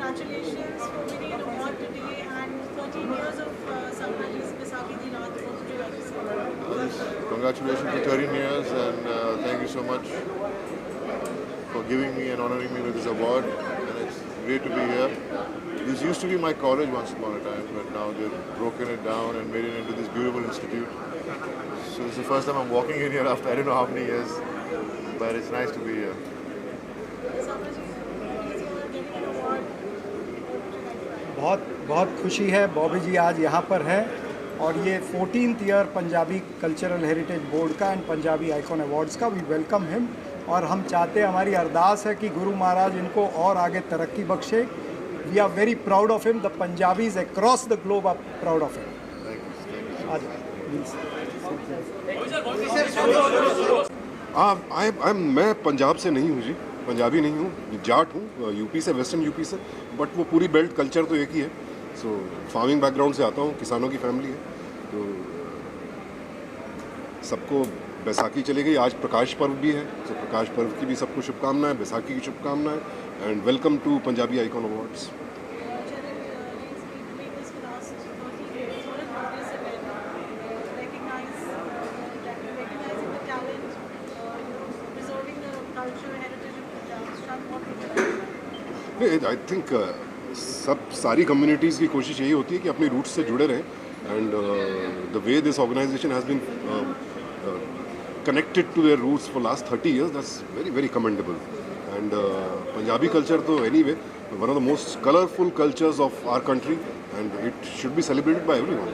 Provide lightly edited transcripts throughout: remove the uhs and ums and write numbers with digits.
congratulations for winning an award today and 13 years of Sambhaji's Baisakhi Di Raat. What would you like to say? Congratulations for 13 years and thank you so much for giving me and honoring me with this award. And it's great to be here. This used to be my college once upon a time, but now they've broken it down and made it into this beautiful institute. So this is the first time I'm walking in here after I don't know how many years, but it's nice to be here. Sambhaji, you are getting an award. What would you like to add? बहुत बहुत खुशी है बॉबी जी आज यहाँ पर हैं और ये 14th year Punjabi cultural heritage board का एंड पंजाबी आइकॉन अवार्ड्स का वी वेलकम हिम और हम चाहते हैं हमारी अरदास है कि गुरु महाराज इनको और आगे तरक्की बख्शे we are very proud of him the Punjabis across the globe are proud of him मैं पंजाब से नहीं हूँ जी, पंजाबी नहीं हूँ, जाट हूँ, यूपी से, वेस्टर्न यूपी से, बट वो पूरी बेल्ट कल्चर तो एक ही है। सो फार्मिंग बैकग्राउंड से आता हूँ, किसानों की फैमिली है। तो सबको बैसाखी चली गई, आज प्रकाश पर्व भी है, तो प्रकाश पर्व की भी सबको शुभकामनाएं, बैसाखी की शुभकामनाएं and welcome to Punjabi icon awards. I think सारी कम्युनिटीज़ की कोशिश यही होती है कि अपनी रूट्स से जुड़े रहें and the way this organisation has been connected to their roots for last 30 years, that's very commendable. And Punjabi culture to anyway one of the most colorful cultures of our country and it should be celebrated by everyone.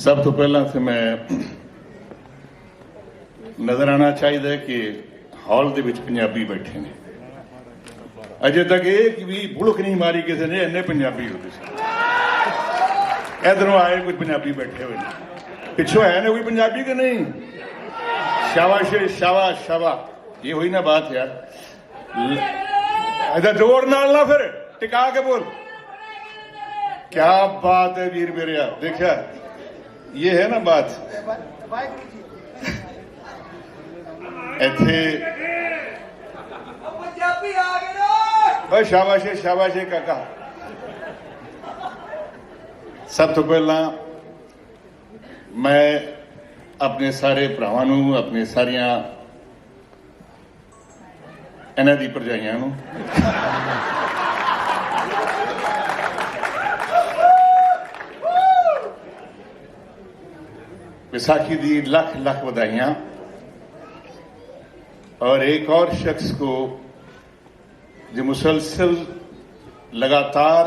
सब तो पहला तो मैं नजर आना चाहिए कि hall दे विच पंजाबी बैठे ने अजे तक एक भी बुड़क नहीं मारी किसी ने इन्ने पंजाबी होते इधरों आए कोई पंजाबी बैठे हुए ने पिछों है ना कोई पंजाबी के नहीं शाबाश शाबाश शाबाश ये हुई ना बात यार इधर जोर नाल ना फिर टिका के बोल क्या बात है वीर मेरे यार देखा ये है ना बात इथे शाबाश काका सब तो पहला मैं अपने सारे भरावां नूं अपने सारियां इन्हां दी भरजाइयां नूं बैसाखी दी लख लख बधाइयां और एक और शख्स को जो मुसलसल लगातार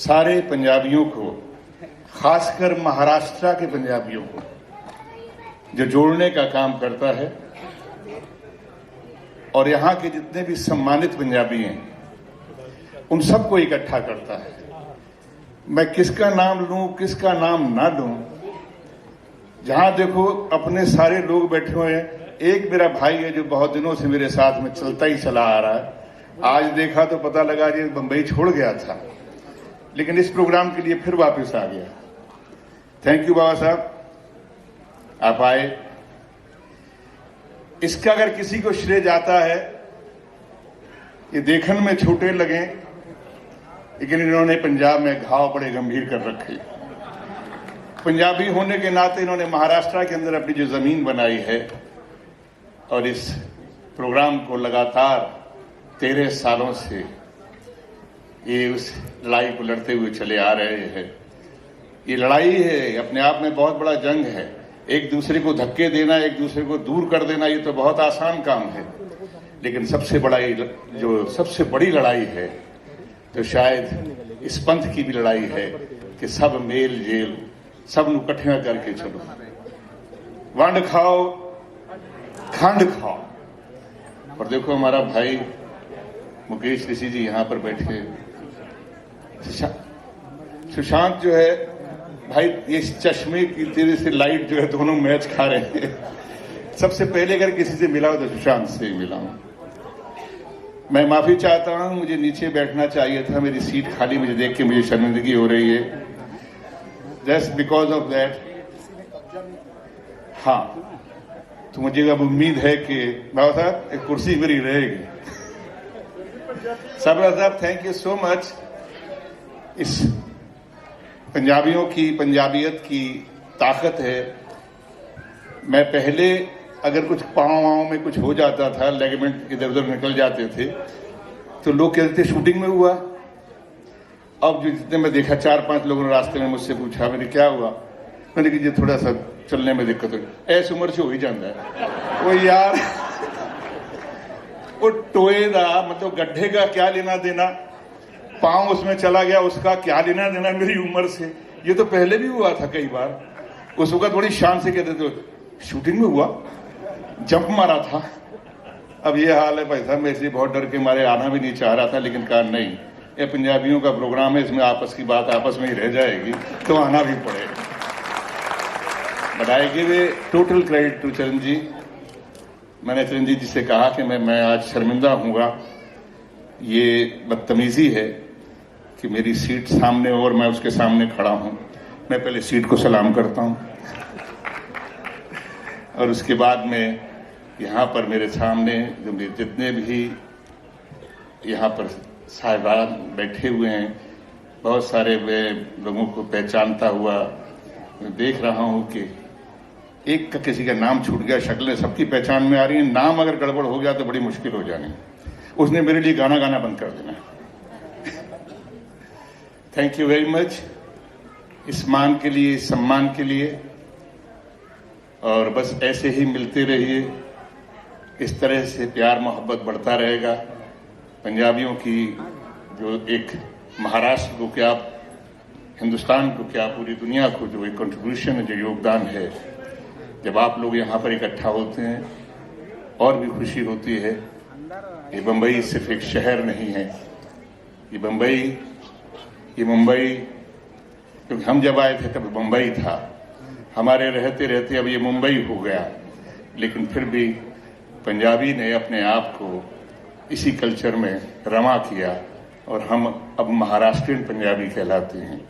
सारे पंजाबियों को खासकर महाराष्ट्र के पंजाबियों को जो जोड़ने का काम करता है और यहाँ के जितने भी सम्मानित पंजाबी हैं उन सबको इकट्ठा करता है। मैं किसका नाम लूं किसका नाम ना लूं, जहां देखो अपने सारे लोग बैठे हुए हैं। एक मेरा भाई है जो बहुत दिनों से मेरे साथ में चलता ही चला आ रहा है, आज देखा तो पता लगा कि बंबई छोड़ गया था लेकिन इस प्रोग्राम के लिए फिर वापस आ गया। थैंक यू बाबा साहब, आप आए। इसका अगर किसी को श्रेय जाता है ये देखने में छोटे लगे लेकिन इन्होंने पंजाब में घाव बड़े गंभीर कर रखे। पंजाबी होने के नाते इन्होंने महाराष्ट्र के अंदर अपनी जो जमीन बनाई है और इस प्रोग्राम को लगातार 13 सालों से ये उस लड़ाई को लड़ते हुए चले आ रहे हैं। ये लड़ाई है अपने आप में बहुत बड़ा जंग है। एक दूसरे को धक्के देना, एक दूसरे को दूर कर देना ये तो बहुत आसान काम है, लेकिन सबसे बड़ी लड़ाई है तो शायद इस पंथ की भी लड़ाई है कि सब मेल जेल सब नु इकट्ठियां करके चलो, वंड खाओ खंड खाओ। और देखो हमारा भाई मुकेश ऋषि जी यहाँ पर बैठे, सुशांत जो है भाई, ये चश्मे की तेरे से लाइट जो है दोनों मैच खा रहे हैं। सबसे पहले अगर किसी से मिला हो तो सुशांत से ही मिला हूं। मैं माफी चाहता हूं, मुझे नीचे बैठना चाहिए था, मेरी सीट खाली मुझे देख के मुझे शर्मिंदगी हो रही है। जस्ट बिकॉज ऑफ दैट, हाँ, तो मुझे अब उम्मीद है कि बाबा साहब एक कुर्सी मेरी रहेगी। सबरा साहब थैंक यू सो मच। इस पंजाबियों की पंजाबियत की ताकत है। मैं पहले अगर कुछ पाँव में कुछ हो जाता था, लेगमेंट इधर उधर निकल जाते थे, तो लोग कहते थे शूटिंग में हुआ। अब जो जितने मैं देखा 4-5 लोगों ने रास्ते में मुझसे पूछा मैंने क्या हुआ, मैंने कि ये थोड़ा सा चलने में दिक्कत हो, ऐसी उम्र से हो ही जाता है। वो यार वो टोए दा मतलब गड्ढे का क्या लेना देना, पाँव उसमें चला गया उसका क्या लेना देना मेरी उम्र से। ये तो पहले भी हुआ था कई बार। उस वक्त बड़ी शान से कहते थे शूटिंग में हुआ, जंप मारा था। अब ये हाल है भाई साहब, मैं इसलिए बहुत डर के मारे आना भी नहीं चाह रहा था, लेकिन कहा नहीं, ये पंजाबियों का प्रोग्राम है, इसमें आपस की बात आपस में ही रह जाएगी, तो आना भी पड़ेगा। But I give a total credit to Chiranjeev. मैंने चिरंजीव जी से कहा कि मैं आज शर्मिंदा हूँगा, ये बदतमीजी है कि मेरी सीट सामने और मैं उसके सामने खड़ा हूँ। मैं पहले सीट को सलाम करता हूँ और उसके बाद में यहाँ पर मेरे सामने जो जितने भी यहाँ पर साहिबान बैठे हुए हैं, बहुत सारे मैं लोगों को पहचानता हुआ मैं देख रहा हूँ कि एक का किसी का नाम छूट गया, शक्लें सबकी पहचान में आ रही हैं, नाम अगर गड़बड़ हो गया तो बड़ी मुश्किल हो जानी। उसने मेरे लिए गाना गाना बंद कर देना। थैंक यू वेरी मच इस मान के लिए, इस सम्मान के लिए, और बस ऐसे ही मिलते रहिए, इस तरह से प्यार मोहब्बत बढ़ता रहेगा। पंजाबियों की जो एक महाराष्ट्र को क्या, हिंदुस्तान को क्या, पूरी दुनिया को जो एक कंट्रीब्यूशन है, जो योगदान है, जब आप लोग यहाँ पर इकट्ठा होते हैं और भी खुशी होती है। ये बम्बई सिर्फ एक शहर नहीं है, ये मुंबई क्योंकि हम जब आए थे तब मुंबई था, हमारे रहते रहते अब ये मुंबई हो गया, लेकिन फिर भी पंजाबी ने अपने आप को इसी कल्चर में रमा किया और हम अब महाराष्ट्रियन पंजाबी कहलाते हैं।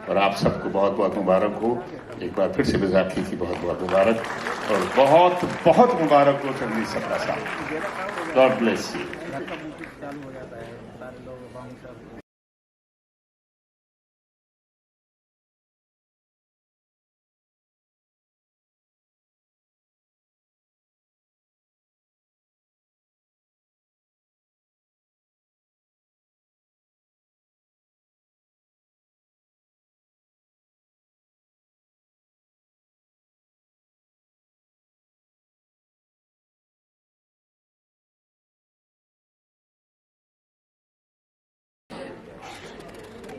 और आप सबको बहुत बहुत मुबारक हो, एक बार फिर से बैसाखी की बहुत बहुत मुबारक, और बहुत बहुत मुबारक हो संगीत सबका साथ। God bless you.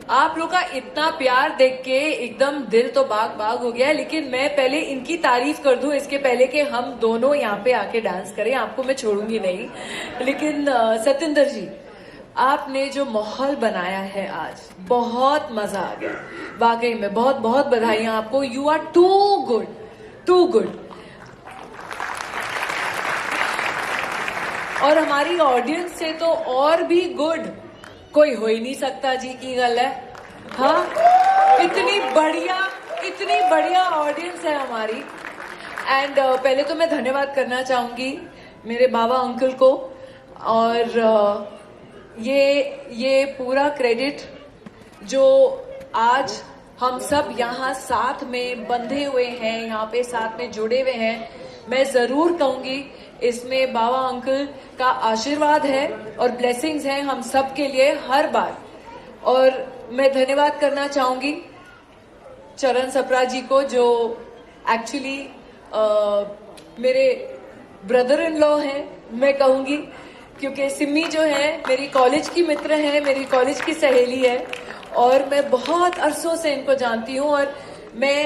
आप लोग का इतना प्यार देख के एकदम दिल तो बाग बाग हो गया है, लेकिन मैं पहले इनकी तारीफ कर दूं इसके पहले कि हम दोनों यहाँ पे आके डांस करें। आपको मैं छोड़ूंगी नहीं, लेकिन सतिंदर जी, आपने जो माहौल बनाया है आज, बहुत मजा आ गया वाकई में। बहुत बहुत बधाइयां आपको। You are too good, too good. और हमारी ऑडियंस से तो और भी गुड कोई हो ही नहीं सकता जी की गल है। हाँ, इतनी बढ़िया ऑडियंस है हमारी। एंड पहले तो मैं धन्यवाद करना चाहूंगी मेरे बाबा अंकल को, और ये पूरा क्रेडिट जो आज हम सब यहाँ साथ में बंधे हुए हैं, यहाँ पे साथ में जुड़े हुए हैं, मैं जरूर कहूंगी इसमें बाबा अंकल का आशीर्वाद है और ब्लेसिंग्स हैं हम सब के लिए हर बार। और मैं धन्यवाद करना चाहूंगी चरण सप्रा जी को, जो एक्चुअली मेरे ब्रदर इन लॉ हैं, मैं कहूंगी क्योंकि सिमी जो है मेरी कॉलेज की मित्र है, मेरी कॉलेज की सहेली है और मैं बहुत अरसों से इनको जानती हूँ। और मैं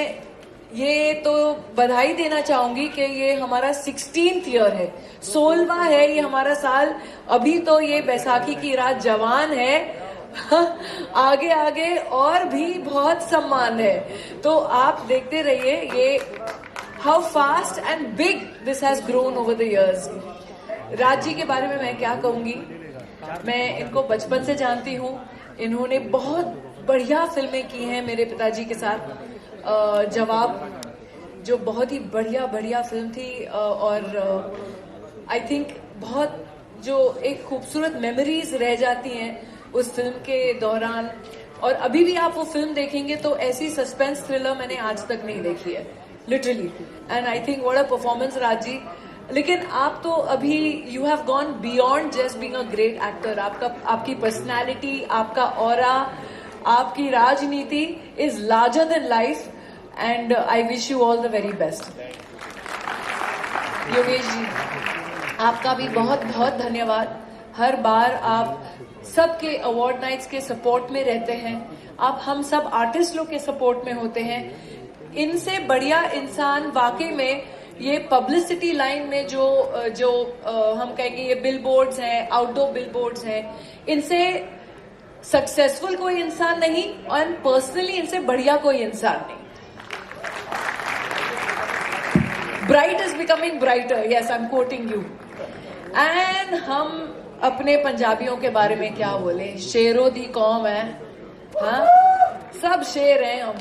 ये तो बधाई देना चाहूंगी कि ये हमारा 16th ईयर है, 16वां है ये हमारा साल। अभी तो ये बैसाखी की रात जवान है, आगे आगे और भी बहुत सम्मान है। तो आप देखते रहिए ये how fast and big this has grown over the years. Raj ji के बारे में मैं क्या कहूंगी, मैं इनको बचपन से जानती हूँ। इन्होंने बहुत बढ़िया फिल्में की हैं मेरे पिताजी के साथ। जवाब जो बहुत ही बढ़िया फिल्म थी और आई थिंक बहुत जो एक खूबसूरत मेमोरीज रह जाती हैं उस फिल्म के दौरान। और अभी भी आप वो फिल्म देखेंगे तो ऐसी सस्पेंस थ्रिलर मैंने आज तक नहीं देखी है, literally. And I think what a performance Raj ji. लेकिन आप तो अभी you have gone beyond just being a great actor. आपकी पर्सनैलिटी, आपका ऑरा, आपकी राजनीति is larger than life and I wish you all the very best. Yogesh ji, आपका भी बहुत बहुत धन्यवाद। हर बार आप सबके अवार्ड नाइट्स के सपोर्ट में रहते हैं, आप हम सब आर्टिस्ट लोग के सपोर्ट में होते हैं। इनसे बढ़िया इंसान वाकई में ये पब्लिसिटी लाइन में जो हम कहेंगे ये बिलबोर्ड्स हैं, आउटडोर बिलबोर्ड्स हैं, इनसे सक्सेसफुल कोई इंसान नहीं और पर्सनली इनसे बढ़िया कोई इंसान नहीं। Bright is becoming brighter, yes I am quoting you. And हम अपने पंजाबियों के बारे में क्या बोले, शेरों दी कौम है, हाँ सब शेर हैं हम,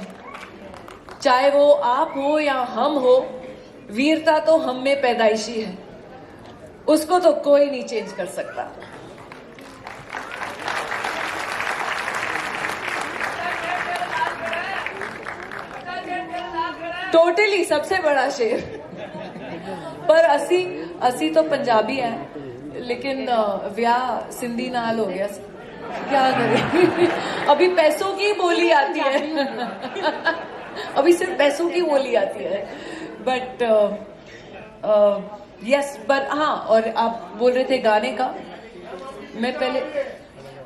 चाहे वो आप हो या हम हो। वीरता तो हम में पैदाइशी है, उसको तो कोई नहीं चेंज कर सकता। टोटली सबसे बड़ा शेर। पर असी तो पंजाबी है, लेकिन व्याह सिंधी नाल हो गया, क्या करें। अभी पैसों की बोली आती है अभी सिर्फ पैसों की बोली आती है। बट यस, पर हाँ, और आप बोल रहे थे गाने का। मैं पहले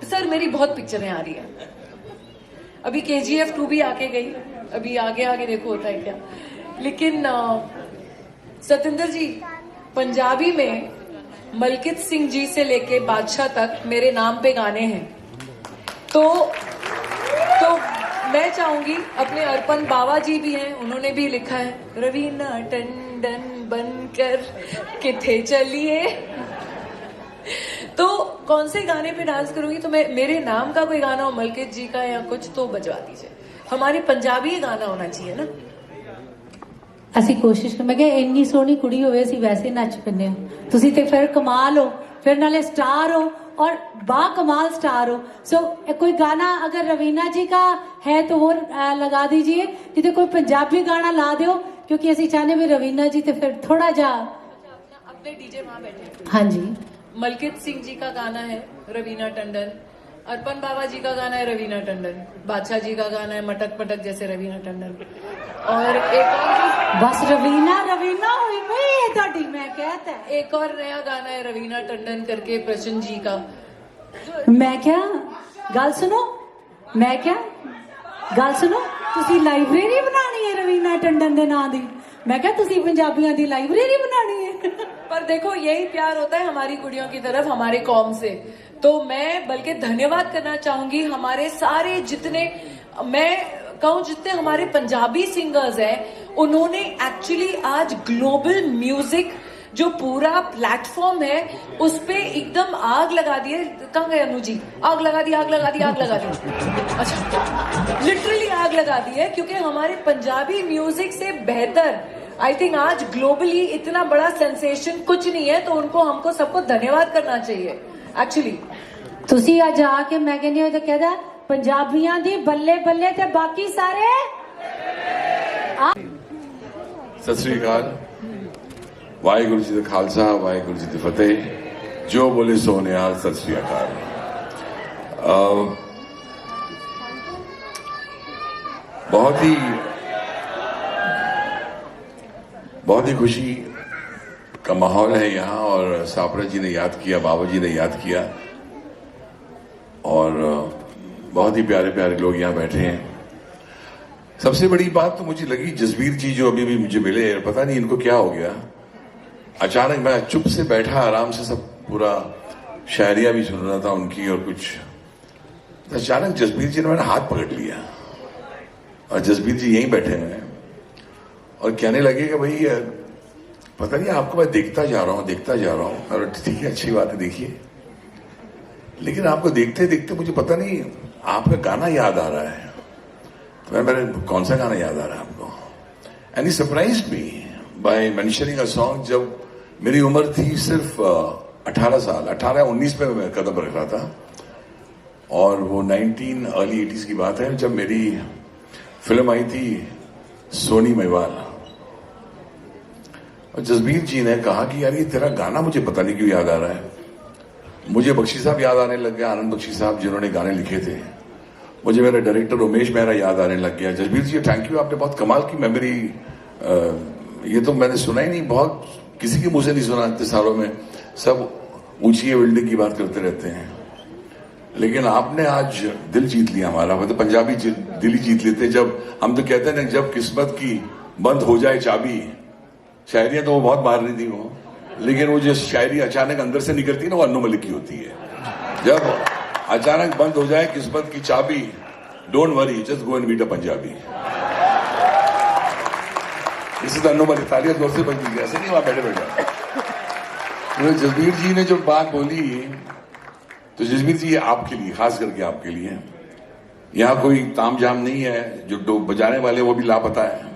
सर मेरी बहुत पिक्चरें आ रही है, अभी KGF 2 भी आके गई, अभी आगे देखो होता है क्या। लेकिन सतिंदर जी, पंजाबी में मलकित सिंह जी से लेके बादशाह तक मेरे नाम पे गाने हैं। तो मैं चाहूंगी, अपने अर्पण बाबा जी भी हैं, उन्होंने भी लिखा है, रवीना टंडन बनकर किथे चलिए। तो कौन से गाने पे डांस करूंगी, तो मैं मेरे नाम का कोई गाना हो, मलकित जी का या कुछ, तो बजवा दीजिए। हमारे पंजाबी गाना होना चाहिए ना। ਅਸੀਂ ਕੋਸ਼ਿਸ਼ ਕਰ, ਮੈਂ ਕਿਹਾ ਇੰਨੀ ਸੋਹਣੀ ਕੁੜੀ ਹੋਵੇ ਅਸੀਂ ਵੈਸੇ ਨੱਚ ਪੈਂਦੇ ਹਾਂ, ਤੁਸੀਂ ਤੇ ਫਿਰ ਕਮਾਲ ਹੋ, ਫਿਰ ਨਾਲੇ स्टार हो और बा कमाल स्टार हो। सो कोई गाना अगर रवीना जी का है तो वो लगा दीजिए, नहीं तो कोई पंजाबी गाना ला दो, क्योंकि ਅਸੀਂ चाहने भी रवीना जी तो फिर थोड़ा जा अपने डीजे वहां बैठे। हाँ जी, मलकित सिंह जी का गाना है रवीना टंडन, अर्पण बाबा जी का गाना है रवीना टंडन, बादशाह जी का गाना है मटक पटक जैसे रवीना टंडन, और एक और बस रवीना हुई मैं ਤੁਹਾਡੀ मैं कहता है। एक और नया गाना है रवीना टंडन करके प्रशन जी का। मैं क्या गल सुनो, मैं क्या गल सुनो, ਤੁਸੀਂ ਲਾਇਬ੍ਰੇਰੀ ਬਣਾਣੀ ਹੈ ਰਵੀਨਾ ਟੰਡਨ ਦੇ ਨਾਂ ਦੀ। मैं क्या ਤੁਸੀਂ पंजाबियों की लाइब्रेरी बनानी है। पर देखो यही प्यार होता है हमारी कुड़ियों की तरफ, हमारे कौम से। तो मैं बल्कि धन्यवाद करना चाहूंगी हमारे सारे जितने, मैं कहूँ जितने हमारे पंजाबी सिंगर्स हैं, उन्होंने एक्चुअली आज ग्लोबल म्यूजिक जो पूरा प्लेटफॉर्म है उस पे एकदम आग लगा दी है। कहाँ गए अनु जी? आग लगा दी। अच्छा, लिटरली आग लगा दी है, क्योंकि हमारे पंजाबी म्यूजिक से बेहतर आई थिंक आज ग्लोबली इतना बड़ा सेंसेशन कुछ नहीं है। तो उनको, हमको सबको धन्यवाद करना चाहिए एक्चुअली। ਤੁਸੀਂ ਅੱਜ ਆ ਕੇ ਮੈਂ ਕਹਿੰਦੀ ਹਾਂ ਤਾਂ ਕਹਿੰਦਾ ਪੰਜਾਬੀਆਂ ਦੀ ਬੱਲੇ ਬੱਲੇ ਤੇ ਬਾਕੀ ਸਾਰੇ ਸਤਿ ਸ੍ਰੀ ਅਕਾਲ। ਵਾਹਿਗੁਰੂ ਜੀ ਦਾ ਖਾਲਸਾ, ਵਾਹਿਗੁਰੂ ਜੀ ਦੀ ਫਤਿਹ। ਜੋ ਬੋਲੇ ਸੋ ਨਿਹਾਲ, ਸਤਿ ਸ੍ਰੀ ਅਕਾਲ। बहुत ही खुशी का माहौल है यहाँ, और सापरा जी ने याद किया, बाबा जी ने याद किया, और बहुत ही प्यारे प्यारे लोग यहाँ बैठे हैं। सबसे बड़ी बात तो मुझे लगी जसबीर जी जो अभी भी मुझे मिले, पता नहीं इनको क्या हो गया, अचानक मैं चुप से बैठा आराम से, सब पूरा शायरियां भी सुन रहा था उनकी और कुछ, तो अचानक जसबीर जी ने मेरा हाथ पकड़ लिया और जसबीर जी यहीं बैठे हुए हैं और कहने लगे कि भाई पता नहीं आपको मैं देखता जा रहा हूँ। और ठीक है, अच्छी बात है, देखिए, लेकिन आपको देखते देखते मुझे पता नहीं आपका गाना याद आ रहा है। तो मेरे कौन सा गाना याद आ रहा है आपको? And he surprised me by mentioning a song. जब मेरी उम्र थी सिर्फ 18 साल, 18-19 पे मैं कदम रख रहा था, और वो 19 अर्ली 80s की बात है जब मेरी फिल्म आई थी सोनी महिवाल, और जसबीर जी ने कहा कि यार ये तेरा गाना मुझे पता नहीं क्यों याद आ रहा है। मुझे बख्शी साहब याद आने लग गया, आनंद बख्शी साहब जिन्होंने गाने लिखे थे। मुझे मेरा डायरेक्टर उमेश मेहरा याद आने लग गया। जसबीर जी थैंक यू, आपने बहुत कमाल की मेमोरी। ये तो मैंने सुना ही नहीं, बहुत किसी के मुंह से नहीं सुना इतने सालों में। सब ऊंची बिल्डिंग की बात करते रहते हैं, लेकिन आपने आज दिल जीत लिया हमारा। मतलब पंजाबी दिल ही जीत लेते। जब हम तो कहते हैं ना, जब किस्मत की बंद हो जाए चाबी, शायरियां तो वो बहुत मार रही थी वो, लेकिन वो जो शायरी अचानक अंदर से निकलती है ना, वो अन्नू मलिक की होती है। जब अचानक बंद हो जाए किस्मत की चाबी, don't worry, just go and meet a Punjabi. इसी तरह अन्नू मलिक, तालियां जोर से बज ऐसे नहीं, वहां बैठे बैठे। तो जसबीर जी ने जो बात बोली, तो जसबीर जी ये आपके लिए, खास करके आपके लिए, यहाँ कोई तामझाम नहीं है। जो बजाने वाले वो भी लापता है,